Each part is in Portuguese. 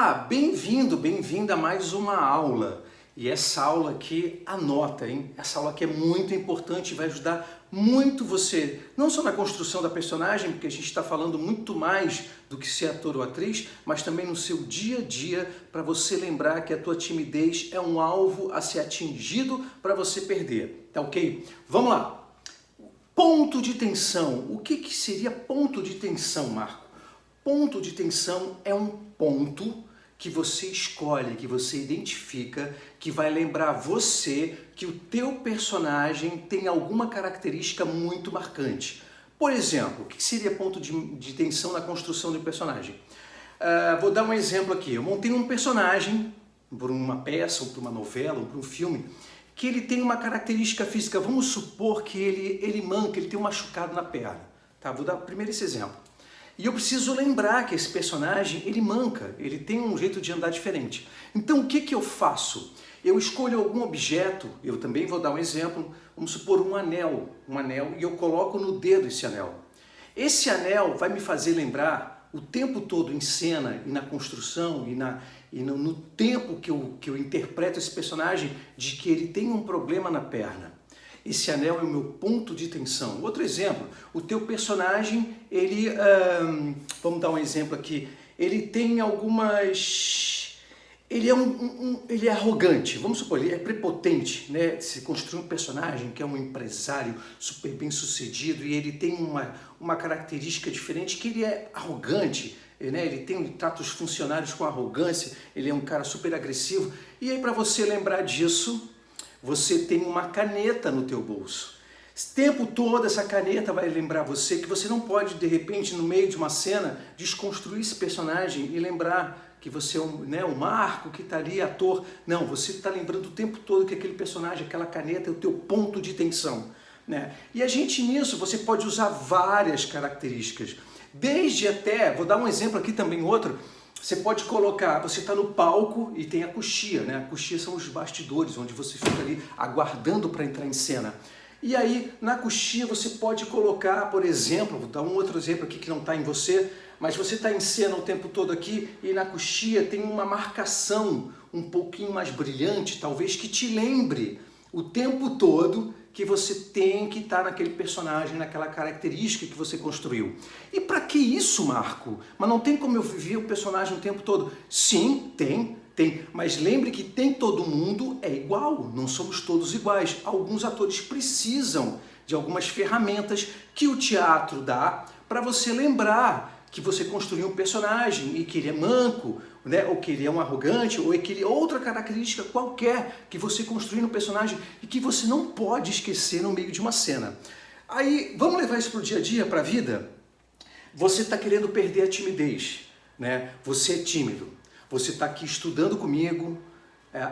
Olá, bem-vindo, bem-vinda a mais uma aula. E essa aula aqui, anota, hein? Essa aula aqui é muito importante e vai ajudar muito você, não só na construção da personagem, porque a gente está falando muito mais do que ser ator ou atriz, mas também no seu dia a dia, para você lembrar que a tua timidez é um alvo a ser atingido para você perder, tá ok? Vamos lá! Ponto de tensão. O que seria ponto de tensão, Marco? Ponto de tensão é um ponto que você escolhe, que você identifica, que vai lembrar você que o teu personagem tem alguma característica muito marcante. Por exemplo, o que seria ponto de tensão na construção de um personagem? Vou dar um exemplo aqui. Eu montei um personagem por uma peça, ou por uma novela, ou por um filme, que ele tem uma característica física. Vamos supor que ele manca, ele tem um machucado na perna. Tá? Vou dar primeiro esse exemplo. E eu preciso lembrar que esse personagem, ele manca, ele tem um jeito de andar diferente. Então o que eu faço? Eu escolho algum objeto, eu também vou dar um exemplo, vamos supor um anel, e eu coloco no dedo esse anel. Esse anel vai me fazer lembrar o tempo todo em cena e na construção e no tempo que eu interpreto esse personagem de que ele tem um problema na perna. Esse anel é o meu ponto de tensão. Outro exemplo, o teu personagem, vamos dar um exemplo aqui, ele tem algumas... Ele é arrogante, vamos supor, ele é prepotente, né? Se construir um personagem que é um empresário super bem sucedido e ele tem uma característica diferente, que ele é arrogante, né? Ele trata os funcionários com arrogância, ele é um cara super agressivo. E aí, para você lembrar disso, você tem uma caneta no teu bolso. O tempo todo essa caneta vai lembrar você que você não pode, de repente, no meio de uma cena, desconstruir esse personagem e lembrar que você é o Marco que está ali, ator. Não, você está lembrando o tempo todo que aquele personagem, aquela caneta é o teu ponto de tensão. Né? E a gente nisso, você pode usar várias características. Desde até, vou dar um exemplo aqui também, outro, você pode colocar, você está no palco e tem a coxia, né? A coxia são os bastidores, onde você fica ali aguardando para entrar em cena. E aí, na coxia, você pode colocar, por exemplo, vou dar um outro exemplo aqui que não está em você, mas você está em cena o tempo todo aqui e na coxia tem uma marcação um pouquinho mais brilhante, talvez, que te lembre o tempo todo que você tem que estar naquele personagem, naquela característica que você construiu. E para que isso, Marco? Mas não tem como eu viver o personagem o tempo todo? Sim, tem. Mas lembre que nem todo mundo é igual, não somos todos iguais. Alguns atores precisam de algumas ferramentas que o teatro dá para você lembrar que você construiu um personagem e que ele é manco, né? Ou que ele é um arrogante, ou que ele é outra característica qualquer que você construiu no personagem e que você não pode esquecer no meio de uma cena. Aí, vamos levar isso para o dia a dia, para a vida? Você está querendo perder a timidez, né? Você é tímido, você está aqui estudando comigo,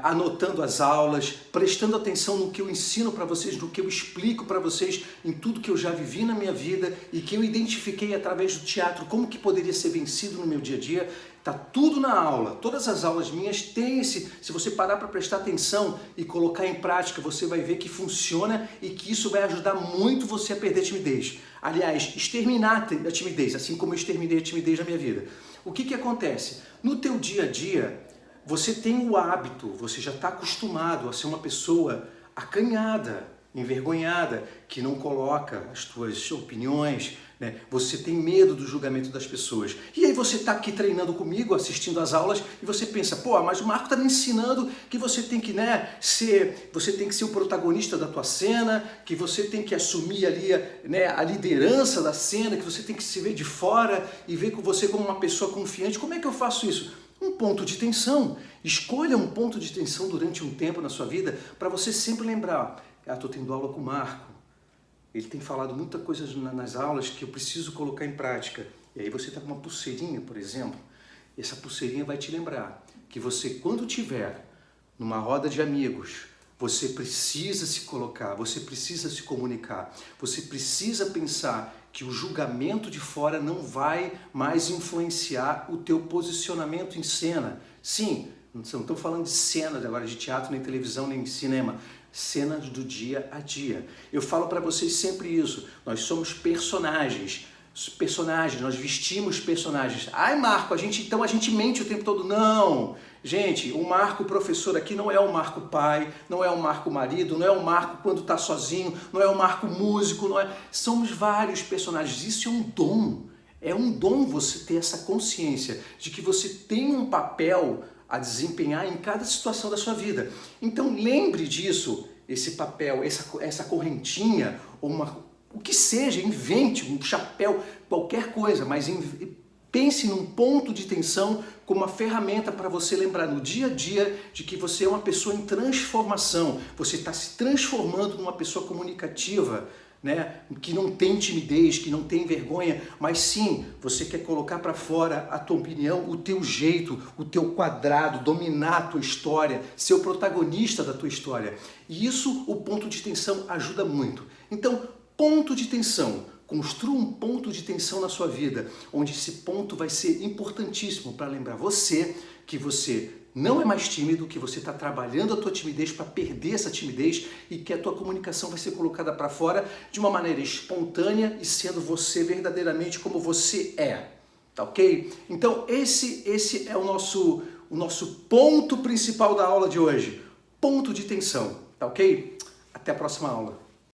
anotando as aulas, prestando atenção no que eu ensino para vocês, no que eu explico para vocês, em tudo que eu já vivi na minha vida e que eu identifiquei através do teatro, como que poderia ser vencido no meu dia a dia. Está tudo na aula, todas as aulas minhas têm se você parar para prestar atenção e colocar em prática, você vai ver que funciona e que isso vai ajudar muito você a perder a timidez. Aliás, exterminar a timidez, assim como eu exterminei a timidez na minha vida. O que acontece? No teu dia a dia, você tem o hábito, você já está acostumado a ser uma pessoa acanhada, envergonhada, que não coloca as tuas opiniões, né? Você tem medo do julgamento das pessoas. E aí você está aqui treinando comigo, assistindo as aulas, e você pensa, pô, mas o Marco está me ensinando que você tem que, você tem que ser o protagonista da tua cena, que você tem que assumir ali, a liderança da cena, que você tem que se ver de fora e ver você como uma pessoa confiante. Como é que eu faço isso? Um ponto de tensão. Escolha um ponto de tensão durante um tempo na sua vida para você sempre lembrar, estou tendo aula com o Marco, ele tem falado muita coisa nas aulas que eu preciso colocar em prática. E aí você está com uma pulseirinha, por exemplo, e essa pulseirinha vai te lembrar que você, quando tiver numa roda de amigos, você precisa se colocar, você precisa se comunicar, você precisa pensar que o julgamento de fora não vai mais influenciar o teu posicionamento em cena. Sim, não estou falando de cenas agora, de teatro, nem televisão, nem cinema. Cenas do dia a dia. Eu falo para vocês sempre isso. Nós somos personagens. Os personagens, nós vestimos personagens. Ai, Marco, então a gente mente o tempo todo. Não! Gente, o Marco professor aqui não é o Marco pai, não é o Marco marido, não é o Marco quando está sozinho, não é o Marco músico, não é... Somos vários personagens. Isso é um dom. É um dom você ter essa consciência de que você tem um papel a desempenhar em cada situação da sua vida. Então lembre disso, esse papel, essa correntinha, ou o que seja, invente um chapéu, qualquer coisa, mas pense num ponto de tensão como uma ferramenta para você lembrar no dia a dia de que você é uma pessoa em transformação, você está se transformando numa pessoa comunicativa, né? Que não tem timidez, que não tem vergonha, mas sim, você quer colocar para fora a tua opinião, o teu jeito, o teu quadrado, dominar a tua história, ser o protagonista da tua história. E isso, o ponto de tensão ajuda muito. Então, ponto de tensão. Construa um ponto de tensão na sua vida, onde esse ponto vai ser importantíssimo para lembrar você que você não é mais tímido, que você está trabalhando a tua timidez para perder essa timidez e que a tua comunicação vai ser colocada para fora de uma maneira espontânea e sendo você verdadeiramente como você é, tá ok? Então esse é o nosso ponto principal da aula de hoje, ponto de tensão, tá ok? Até a próxima aula.